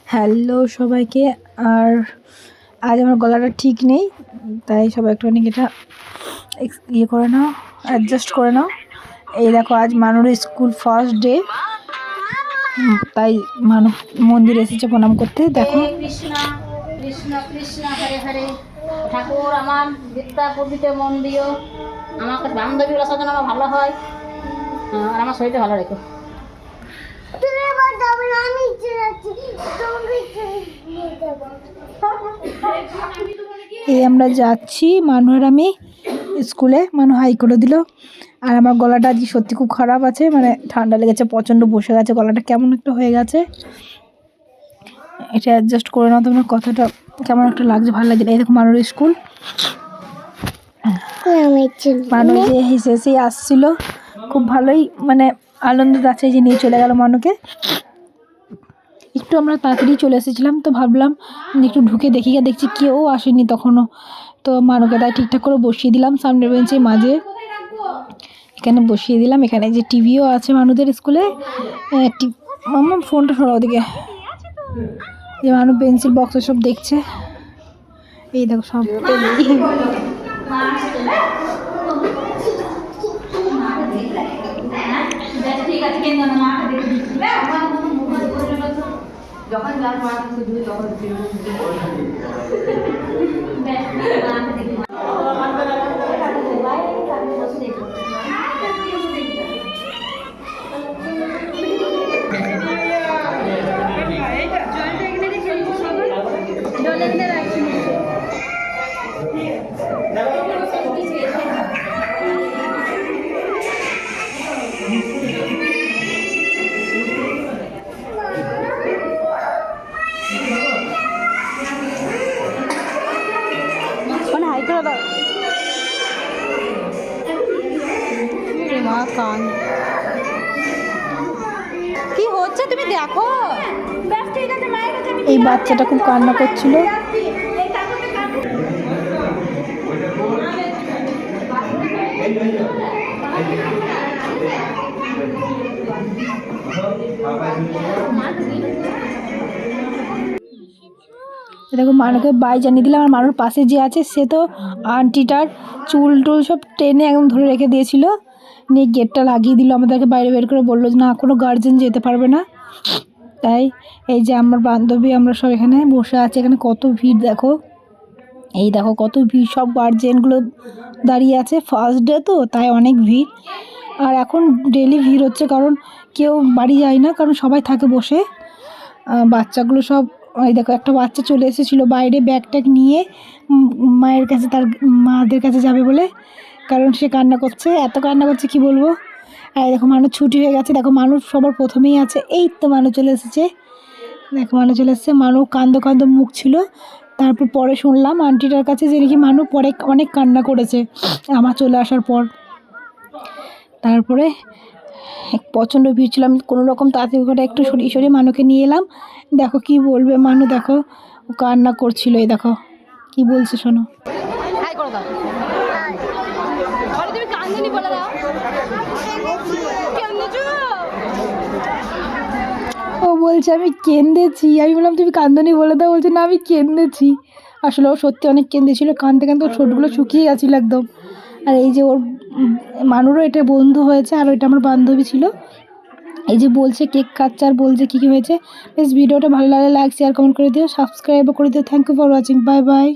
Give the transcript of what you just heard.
Hello সবাইকে। আর আজ আমার গলাটা ঠিক নেই, তাই সবাই একটুখানি এটা ইয়ে করে নাও, অ্যাডজাস্ট করে নাও। এই দেখো আজ মানুর স্কুল ফার্স্ট ডে, তাই মানু মন্দিরে এসেছে প্রণাম করতে। দেখো কৃষ্ণ কৃষ্ণ কৃষ্ণ হরে হরে। ঠাকুর আমার বিদ্যা বুদ্ধিতে মন দিও, আমাকে বান্ধবীগুলোর সাথে আমার ভালো হয়, আর আমার শরীরটা ভালো রেখো। এই আমরা যাচ্ছি মানু আর আমি স্কুলে। মানু হাই করে দিল। আর আমার গলাটা আজকে সত্যি খুব খারাপ আছে, মানে ঠান্ডা লেগেছে প্রচণ্ড, বসে গেছে গলাটা, কেমন একটা হয়ে গেছে। এটা অ্যাডজাস্ট করে নাও তোমার, কথাটা কেমন একটা লাগছে, ভালো লাগছে। এই দেখো মানুর স্কুল, মানু যে হেসে হেসেই আসছিল, খুব ভালোই মানে আনন্দ আছে যে নিয়ে চলে গেল মানুকে। একটু আমরা তাড়াতাড়ি চলে এসেছিলাম, তো ভাবলাম একটু ঢুকে দেখছি কেউ আসেনি তখনও, তো মানুকে তাই ঠিকঠাক করে বসিয়ে দিলাম সামনের বেঞ্চে মাঝে, এখানে বসিয়ে দিলাম। এখানে যে টিভিও আছে মানুদের স্কুলে। আমার ফোনটা সরাও দিকে, যে মানু পেন্সিল বক্স সব দেখছে। এই দেখো সব যখন যার পড়া শুধু তখন কি হচ্ছে তুমি দেখো। এই বাচ্চাটা খুব কান্না করছিল। দেখো মানুকে বাই জানিয়ে দিলাম। আর মানুর পাশে যে আছে সে তো আন্টিটার চুল টুল সব টেনে একদম ধরে রেখে দিয়েছিল, নিয়ে গেটটা লাগিয়ে দিল, আমাদেরকে বাইরে বের করে বললো যে না কোনো গার্জেন যেতে পারবে না। তাই এই যে আমার বান্ধবী আমরা সব এখানে বসে আছি, এখানে কত ভিড় দেখো, এই দেখো কত ভিড়, সব গার্জেনগুলো দাঁড়িয়ে আছে, ফার্স্ট ডে তো তাই অনেক ভিড়। আর এখন ডেলি ভিড় হচ্ছে, কারণ কেউ বাড়ি যায় না, কারণ সবাই থাকে বসে। বাচ্চাগুলো সব, এই দেখো একটা বাচ্চা চলে এসেছিলো বাইরে ব্যাগ ট্যাগ নিয়ে মায়ের কাছে, তার মাদের কাছে যাবে বলে, কারণ সে কান্না করছে, এত কান্না করছে কি বলবো। আর দেখো মানুষ ছুটি হয়ে গেছে, দেখো মানুষ সবার প্রথমেই আছে, এই তো মানুষ চলে এসেছে, দেখো মানুষ চলে এসেছে। মানুষ কান্দো মুখ ছিল। তারপর পরে শুনলাম আন্টিটার কাছে যে নাকি মানুষ পরে অনেক কান্না করেছে আমার চলে আসার পর। তারপরে প্রচণ্ড ভিড় ছিল, আমি কোনো রকম তাড়াতাড়ি করে একটু সরিয়ে মানুকে নিয়ে এলাম। দেখো কি বলবে মানু, দেখো ও কান্না করছিল, এই দেখো কি বলছে শোনো। ও বলছে আমি কেঁদেছি, আমি বললাম তুমি কান্দনি বলে দাও, বলছে না আমি কেঁদেছি। আসলে ও সত্যি অনেক কেঁদেছিল, কাঁদতে কাঁদতে ওর ঠোঁটগুলো শুকিয়ে গেছিলো একদম। আর এই যে ওর মানুরও এটা বন্ধু হয়েছে, আর ওইটা আমার বান্ধবী ছিল। এই যে বলছে কেক খাচ্ছে আর বলছে কী কী হয়েছে। প্লিজ ভিডিওটা ভালো লাগলে লাইক শেয়ার কমেন্ট করে দিও, সাবস্ক্রাইবও করে দিও। Thank you for watching, bye by.